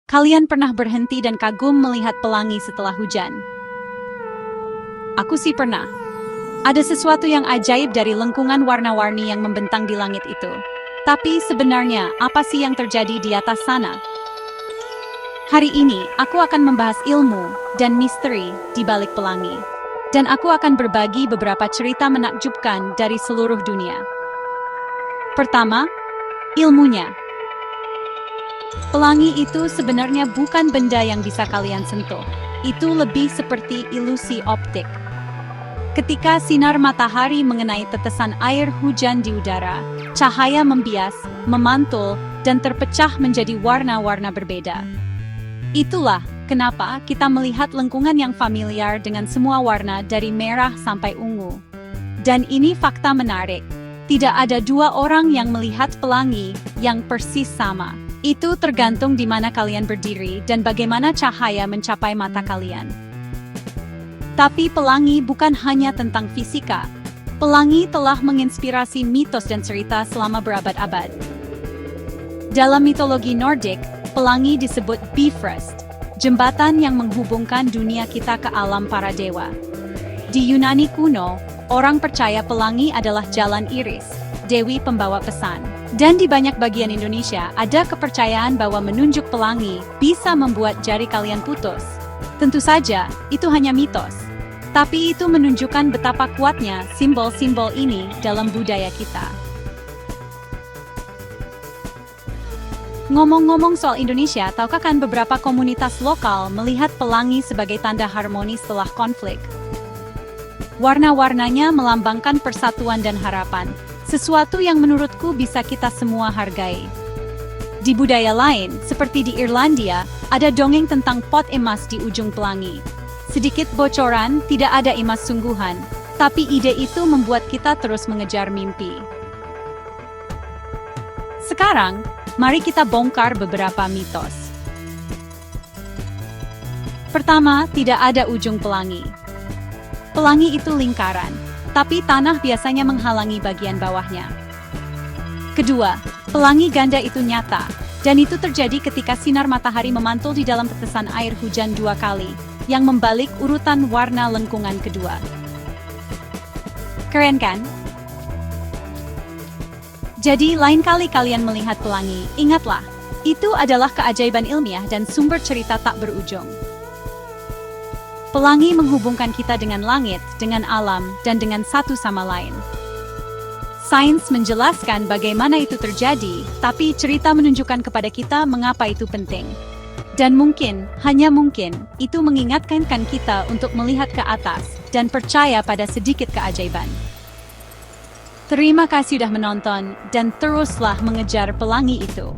Kalian pernah berhenti dan kagum melihat pelangi setelah hujan? Aku sih pernah. Ada sesuatu yang ajaib dari lengkungan warna-warni yang membentang di langit itu. Tapi sebenarnya, apa sih yang terjadi di atas sana? Hari ini, aku akan membahas ilmu dan misteri di balik pelangi. Dan aku akan berbagi beberapa cerita menakjubkan dari seluruh dunia. Pertama, ilmunya. Pelangi itu sebenarnya bukan benda yang bisa kalian sentuh. Itu lebih seperti ilusi optik. Ketika sinar matahari mengenai tetesan air hujan di udara, cahaya membias, memantul, dan terpecah menjadi warna-warna berbeda. Itulah kenapa kita melihat lengkungan yang familiar dengan semua warna dari merah sampai ungu. Dan ini fakta menarik. Tidak ada dua orang yang melihat pelangi yang persis sama. Itu tergantung di mana kalian berdiri dan bagaimana cahaya mencapai mata kalian. Tapi pelangi bukan hanya tentang fisika. Pelangi telah menginspirasi mitos dan cerita selama berabad-abad. Dalam mitologi Nordik, pelangi disebut Bifrost, jembatan yang menghubungkan dunia kita ke alam para dewa. Di Yunani kuno, orang percaya pelangi adalah jalan Iris, dewi pembawa pesan. Dan di banyak bagian Indonesia, ada kepercayaan bahwa menunjuk pelangi bisa membuat jari kalian putus. Tentu saja, itu hanya mitos. Tapi itu menunjukkan betapa kuatnya simbol-simbol ini dalam budaya kita. Ngomong-ngomong soal Indonesia, tahukah kan beberapa komunitas lokal melihat pelangi sebagai tanda harmoni setelah konflik? Warna-warnanya melambangkan persatuan dan harapan. Sesuatu yang menurutku bisa kita semua hargai. Di budaya lain, seperti di Irlandia, ada dongeng tentang pot emas di ujung pelangi. Sedikit bocoran, tidak ada emas sungguhan, tapi ide itu membuat kita terus mengejar mimpi. Sekarang, mari kita bongkar beberapa mitos. Pertama, tidak ada ujung pelangi. Pelangi itu lingkaran, tapi tanah biasanya menghalangi bagian bawahnya. Kedua, pelangi ganda itu nyata, dan itu terjadi ketika sinar matahari memantul di dalam tetesan air hujan 2 kali, yang membalik urutan warna lengkungan kedua. Keren kan? Jadi, lain kali kalian melihat pelangi, ingatlah, itu adalah keajaiban ilmiah dan sumber cerita tak berujung. Pelangi menghubungkan kita dengan langit, dengan alam, dan dengan satu sama lain. Sains menjelaskan bagaimana itu terjadi, tapi cerita menunjukkan kepada kita mengapa itu penting. Dan mungkin, hanya mungkin, itu mengingatkan kita untuk melihat ke atas dan percaya pada sedikit keajaiban. Terima kasih sudah menonton, dan teruslah mengejar pelangi itu.